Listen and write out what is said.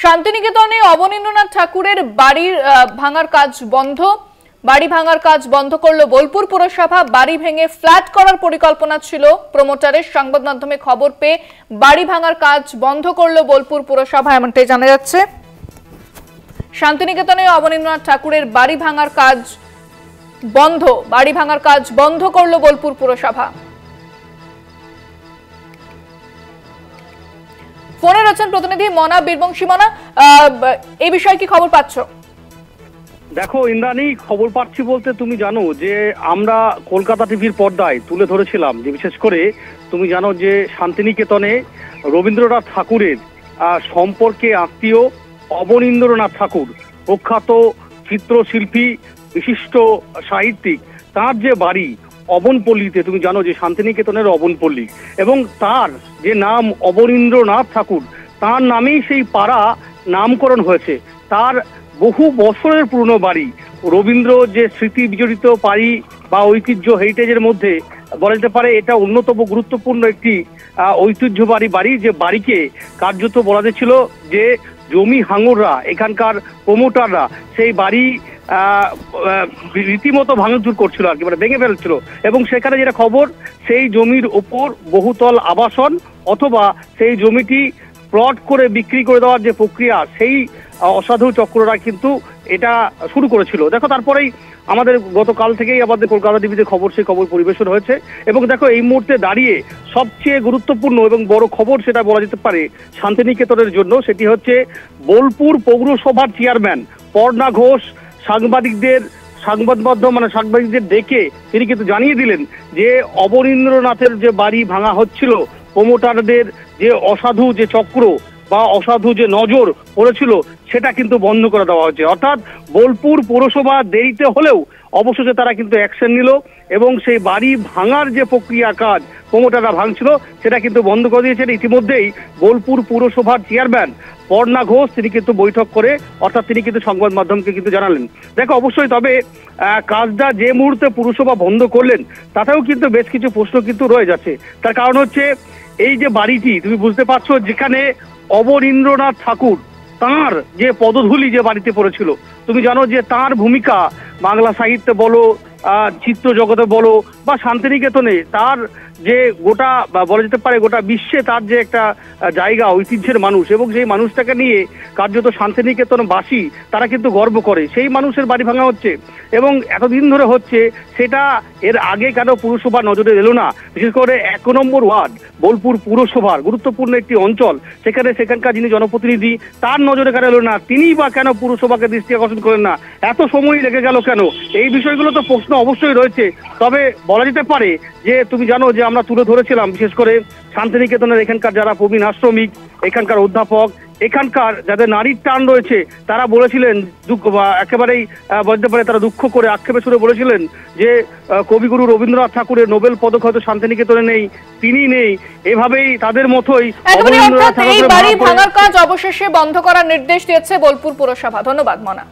শান্তিনিকেতনে অবনীন্দ্রনাথ ঠাকুরের বাড়ির ভাঙার কাজ বন্ধ। বাড়ি ভাঙার কাজ বন্ধ করলো বোলপুর পুরসভা। বাড়ি ভেঙে ফ্ল্যাট করার পরিকল্পনা ছিল প্রমোটারের। সংবাদ মাধ্যমে খবর পেয়ে বাড়ি ভাঙার কাজ বন্ধ করলো বোলপুর পুরসভা, এমনটাই জানা যাচ্ছে। শান্তিনিকেতনে অবনীন্দ্রনাথ ঠাকুরের বাড়ি ভাঙার কাজ বন্ধ। বাড়ি ভাঙার কাজ বন্ধ করলো বোলপুর পুরসভা। ফোনে রয়েছেন প্রতিনিধি মনা বীরবংশী। মনা, এই বিষয়ে কি খবর পাচ্ছ? দেখো ইন্দ্রাণী, খবর পাচ্ছি বলতে তুমি জানো যে আমরা কলকাতা টিভির পর্দায় তুলে ধরেছিলাম যে বিশেষ করে তুমি জানো যে শান্তিনিকেতনে রবীন্দ্রনাথ ঠাকুরের সম্পর্কে আত্মীয় অবনীন্দ্রনাথ ঠাকুর, প্রখ্যাত চিত্রশিল্পী, বিশিষ্ট সাহিত্যিক, তার যে বাড়ি অবনপল্লীতে, তুমি জানো যে শান্তিনিকেতনের অবনপল্লী, এবং তার যে নাম অবনীন্দ্রনাথ ঠাকুর, তার নামেই সেই পাড়া নামকরণ হয়েছে। তার বহু বছরের পুরনো বাড়ি, রবীন্দ্র যে স্মৃতি বিজড়িত বাড়ি বা ঐতিহ্য হেরিটেজের মধ্যে বলা যেতে পারে এটা অন্যতম গুরুত্বপূর্ণ একটি ঐতিহ্যবাহী বাড়ি, যে বাড়িকে কার্যত বলা যাচ্ছিল যে জমি হাঙররা, এখানকার প্রমোটাররা সেই বাড়ি রীতিমতো ভাঙচুর করছিল আর কি, মানে ভেঙে ফেলছিল। এবং সেখানে যেটা খবর, সেই জমির ওপর বহুতল আবাসন অথবা সেই জমিটি প্লট করে বিক্রি করে দেওয়ার যে প্রক্রিয়া, সেই অসাধু চক্ররা কিন্তু এটা শুরু করেছিল। দেখো তারপরেই আমাদের গতকাল থেকেই আমাদের কলকাতা টিভিতে খবর, সেই খবর পরিবেশন হয়েছে। এবং দেখো এই মুহূর্তে দাঁড়িয়ে সবচেয়ে গুরুত্বপূর্ণ এবং বড় খবর সেটা বলা যেতে পারে শান্তিনিকেতনের জন্য, সেটি হচ্ছে বোলপুর পৌরসভার চেয়ারম্যান পর্ণা ঘোষ সাংবাদিকদের ডেকে তিনি কিন্তু জানিয়ে দিলেন যে অবনীন্দ্রনাথের যে বাড়ি ভাঙা হচ্ছিল, প্রমোটারদের যে অসাধু যে চক্র বা অসাধু যে নজর পড়েছিল, সেটা কিন্তু বন্ধ করে দেওয়া হয়েছে। অর্থাৎ বোলপুর পৌরসভা দেরিতে হলেও অবশেষে তারা কিন্তু অ্যাকশন নিল এবং সেই বাড়ি ভাঙার যে প্রক্রিয়া কাজ প্রমোটাররা ভাঙছিল সেটা কিন্তু বন্ধ করে দিয়েছেন। ইতিমধ্যেই বোলপুর পৌরসভার চেয়ারম্যান পর্ণা ঘোষ তিনি কিন্তু বৈঠক করে, অর্থাৎ তিনি কিন্তু সংবাদ মাধ্যমকে কিন্তু জানালেন। দেখো অবশ্যই তবে কাজটা যে মুহূর্তে পুরসভা বন্ধ করলেন তাতেও কিন্তু বেশ কিছু প্রশ্ন কিন্তু রয়ে যাচ্ছে। তার কারণ হচ্ছে এই যে বাড়িটি তুমি বুঝতে পারছো, যেখানে অবনীন্দ্রনাথ ঠাকুর তাঁর যে পদধূলি যে বাড়িতে পড়েছিল, তুমি জানো যে তাঁর ভূমিকা বাংলা সাহিত্যে বলো, চিত্র জগতে বলো বা শান্তিনিকেতনে তার যে গোটা বলা যেতে পারে গোটা বিশ্বে তার যে একটা জায়গা, ঐতিহ্যের মানুষ, এবং সেই মানুষটাকে নিয়ে কার্যত শান্তিনিকেতনবাসী তারা কিন্তু গর্ব করে। সেই মানুষের বাড়ি ভাঙা হচ্ছে এবং এতদিন ধরে হচ্ছে, সেটা এর আগে কেন পুরসভা নজরে এলো না? বিশেষ করে 1 নম্বর ওয়ার্ড বোলপুর পুরসভার গুরুত্বপূর্ণ একটি অঞ্চল, সেখানকার যিনি জনপ্রতিনিধি তার নজরে কেন এলো না? তিনি বা কেন পুরসভাকে দৃষ্টি আকর্ষণ করেন না? এত সময় লেগে গেল কেন? এই বিষয়গুলো তো প্রশ্ন অবশ্যই রয়েছে। তবে বলা যেতে পারে যে তুমি জানো যে আমরা তুলে ধরেছিলাম বিশেষ করে শান্তিনিকেতনের এখানকার যারা প্রবীণ আশ্রমিক, এখানকার অধ্যাপক, এখানকার যাদের নারীর টান রয়েছে, তারা বলেছিলেন একেবারেই বলতে পারে তারা দুঃখ করে আক্ষেপে সুরে বলেছিলেন যে কবিগুরু রবীন্দ্রনাথ ঠাকুরের নোবেল পদক হয়তো শান্তিনিকেতনে নেই, তিনি নেই, এভাবেই তাদের মতোই এই বাড়ি ভাঙার কাজ অবশেষে বন্ধ করার নির্দেশ দিয়েছে বোলপুর পুরসভা। ধন্যবাদ মনা।